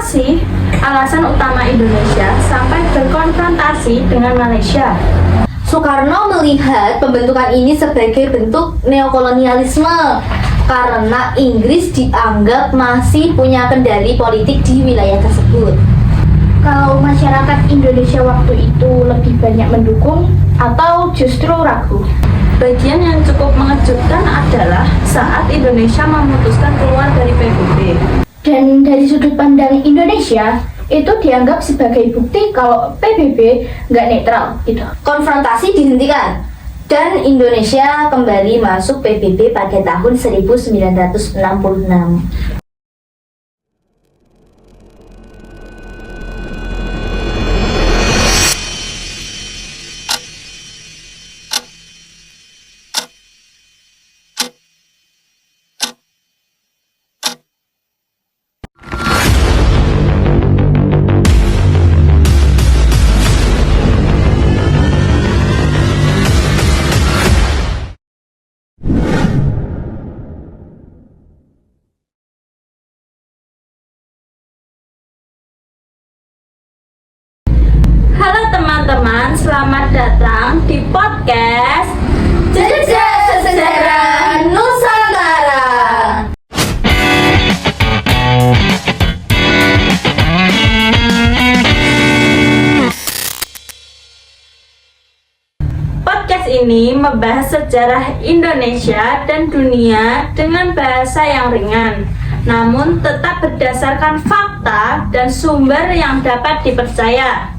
sih alasan utama Indonesia sampai berkonfrontasi dengan Malaysia? Soekarno melihat pembentukan ini sebagai bentuk neokolonialisme karena Inggris dianggap masih punya kendali politik di wilayah tersebut. Kalau masyarakat Indonesia waktu itu lebih banyak mendukung atau justru ragu? Bagian yang cukup mengejutkan adalah saat Indonesia memutuskan keluar dari PBB. Dan dari sudut pandang Indonesia, itu dianggap sebagai bukti kalau PBB nggak netral gitu. Konfrontasi dihentikan dan Indonesia kembali masuk PBB pada tahun 1966. Halo teman-teman, selamat datang di podcast Jejak Sejarah Nusantara. Podcast ini membahas sejarah Indonesia dan dunia dengan bahasa yang ringan, namun tetap berdasarkan fakta dan sumber yang dapat dipercaya.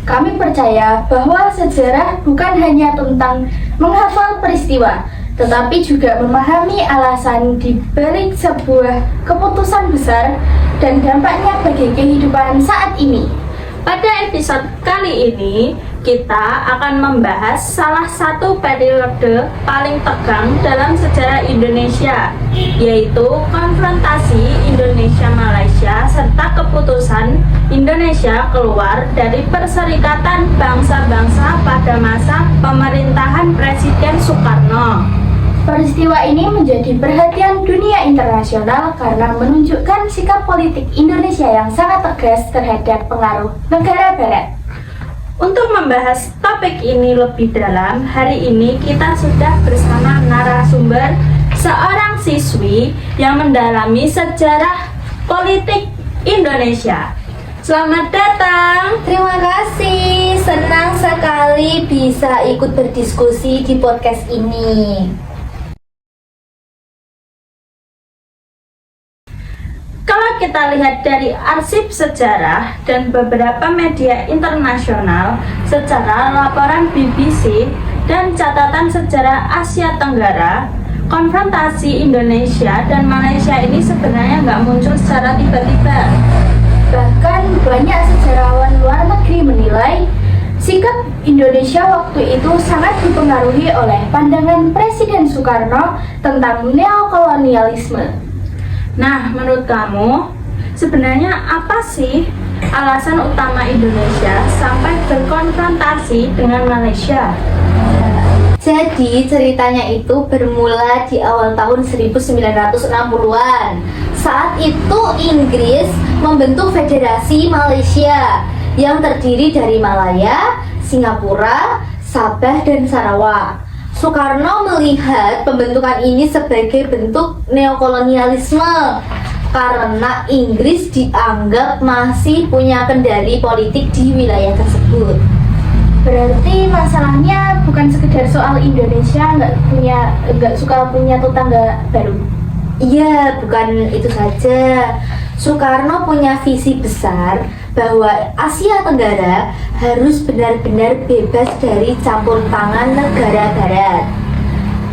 Kami percaya bahwa sejarah bukan hanya tentang menghafal peristiwa, tetapi juga memahami alasan di balik sebuah keputusan besar dan dampaknya bagi kehidupan saat ini. Pada episode kali ini, kita akan membahas salah satu periode paling tegang dalam sejarah Indonesia, yaitu konfrontasi Indonesia-Malaysia serta keputusan Indonesia keluar dari Perserikatan Bangsa-Bangsa pada masa pemerintahan Presiden Soekarno. Peristiwa ini menjadi perhatian dunia internasional karena menunjukkan sikap politik Indonesia yang sangat tegas terhadap pengaruh negara barat. Untuk membahas topik ini lebih dalam, hari ini kita sudah bersama narasumber seorang siswi yang mendalami sejarah politik Indonesia. Selamat datang. Terima kasih, senang sekali bisa ikut berdiskusi di podcast ini. Kalau kita lihat dari arsip sejarah dan beberapa media internasional, secara laporan BBC dan catatan sejarah Asia Tenggara, konfrontasi Indonesia dan Malaysia ini sebenarnya nggak muncul secara tiba-tiba. Bahkan banyak sejarawan luar negeri menilai sikap Indonesia waktu itu sangat dipengaruhi oleh pandangan Presiden Soekarno tentang neokolonialisme. Nah, menurut kamu, sebenarnya apa sih alasan utama Indonesia sampai berkonfrontasi dengan Malaysia? Jadi ceritanya itu bermula di awal tahun 1960-an. Saat itu Inggris membentuk Federasi Malaysia yang terdiri dari Malaya, Singapura, Sabah, dan Sarawak. Soekarno melihat pembentukan ini sebagai bentuk neokolonialisme karena Inggris dianggap masih punya kendali politik di wilayah tersebut. Berarti masalahnya bukan sekedar soal Indonesia nggak suka punya tetangga baru. Iya, bukan itu saja. Soekarno punya visi besar bahwa Asia Tenggara harus benar-benar bebas dari campur tangan negara barat.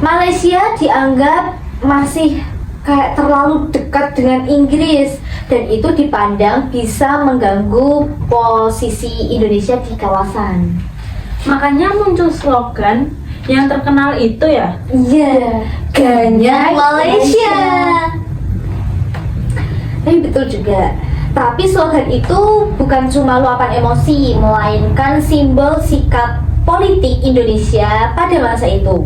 Malaysia dianggap masih kayak terlalu dekat dengan Inggris dan itu dipandang bisa mengganggu posisi Indonesia di kawasan. Makanya muncul slogan yang terkenal itu ya. Iya, Ganyang Malaysia. Tapi betul juga. Tapi slogan itu bukan cuma luapan emosi, melainkan simbol sikap politik Indonesia pada masa itu.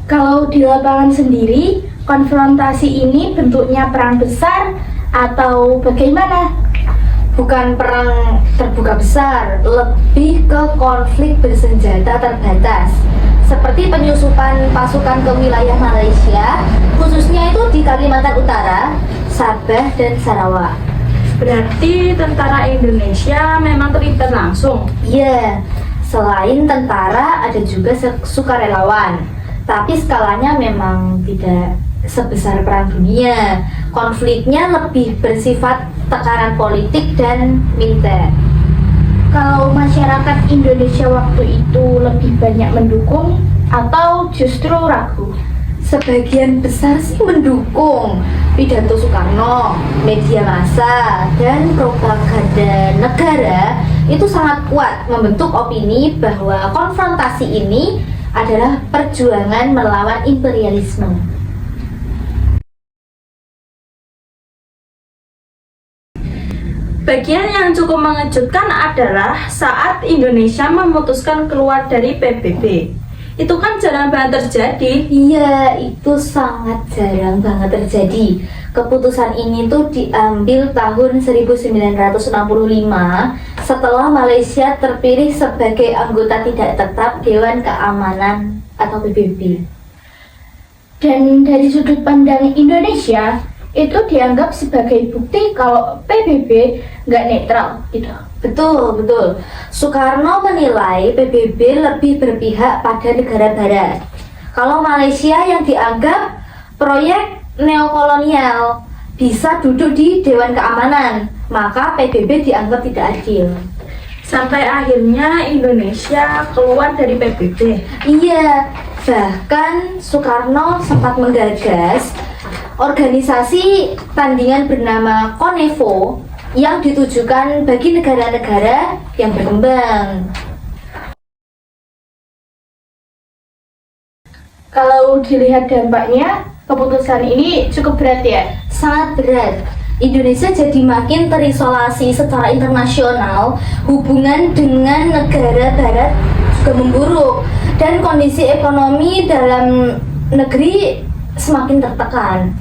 Kalau di lapangan sendiri, konfrontasi ini bentuknya perang besar atau bagaimana? Bukan perang terbuka besar, lebih ke konflik bersenjata terbatas. Seperti penyusupan pasukan ke wilayah Malaysia, khususnya itu di Kalimantan Utara, Sabah dan Sarawak. Berarti tentara Indonesia memang terlibat langsung. Iya, selain tentara ada juga sukarelawan, tapi skalanya memang tidak sebesar perang dunia. Konfliknya lebih bersifat tekanan politik dan militer. Kalau masyarakat Indonesia waktu itu lebih banyak mendukung atau justru ragu? Sebagian besar sih mendukung pidato Soekarno, media massa, dan propaganda negara itu sangat kuat membentuk opini bahwa konfrontasi ini adalah perjuangan melawan imperialisme. Bagian yang cukup mengejutkan adalah saat Indonesia memutuskan keluar dari PBB. Itu kan jarang banget terjadi. Iya, itu sangat jarang banget terjadi. Keputusan ini tuh diambil tahun 1965 setelah Malaysia terpilih sebagai anggota tidak tetap Dewan Keamanan atau PBB. Dan dari sudut pandang Indonesia, itu dianggap sebagai bukti kalau PBB nggak netral gitu. Betul, betul. Soekarno menilai PBB lebih berpihak pada negara barat. Kalau Malaysia yang dianggap proyek neokolonial bisa duduk di Dewan Keamanan, maka PBB dianggap tidak adil. Sampai akhirnya Indonesia keluar dari PBB. Iya, bahkan Soekarno sempat menggagas organisasi tandingan bernama Konevo yang ditujukan bagi negara-negara yang berkembang. Kalau dilihat dampaknya, keputusan ini cukup berat ya? Sangat berat. Indonesia jadi makin terisolasi secara internasional, hubungan dengan negara barat juga memburuk, dan kondisi ekonomi dalam negeri semakin tertekan.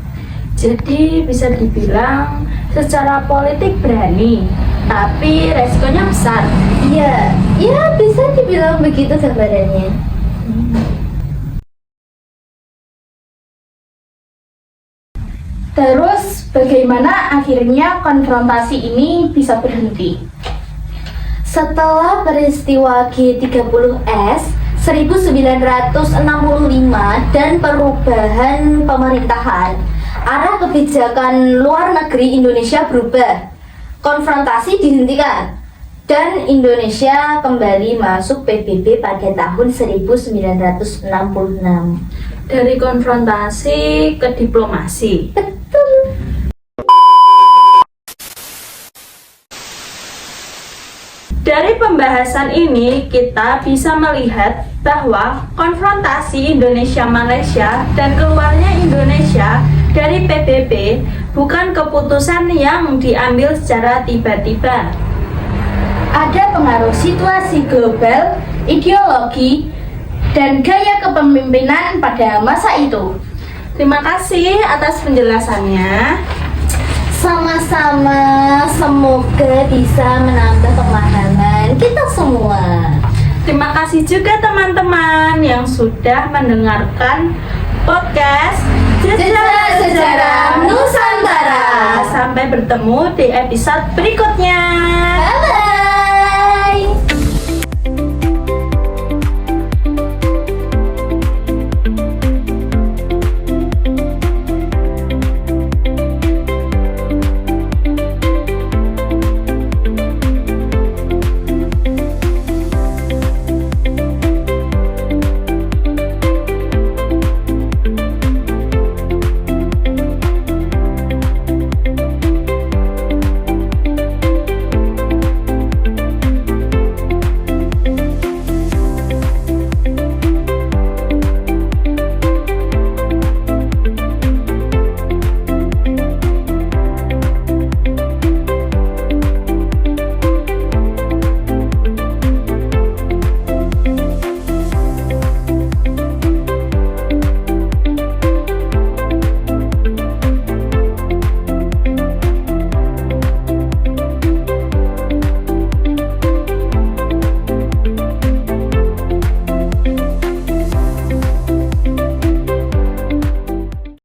Jadi bisa dibilang secara politik berani, tapi resikonya besar. Iya, ya bisa dibilang begitu gambarannya. Terus bagaimana akhirnya konfrontasi ini bisa berhenti? Setelah peristiwa G30S 1965 dan perubahan pemerintahan, arah kebijakan luar negeri Indonesia berubah. Konfrontasi dihentikan dan Indonesia kembali masuk PBB pada tahun 1966. Dari konfrontasi ke diplomasi. Betul. Dari pembahasan ini, kita bisa melihat bahwa konfrontasi Indonesia-Malaysia dan keluarnya Indonesia dari PBB bukan keputusan yang diambil secara tiba-tiba. Ada pengaruh situasi global, ideologi, dan gaya kepemimpinan pada masa itu. Terima kasih atas penjelasannya. Sama-sama, semoga bisa menambah pemahaman kita semua. Terima kasih juga teman-teman yang sudah mendengarkan podcast Jejak Sejarah Nusantara. Sampai bertemu di episode berikutnya. Bye-bye.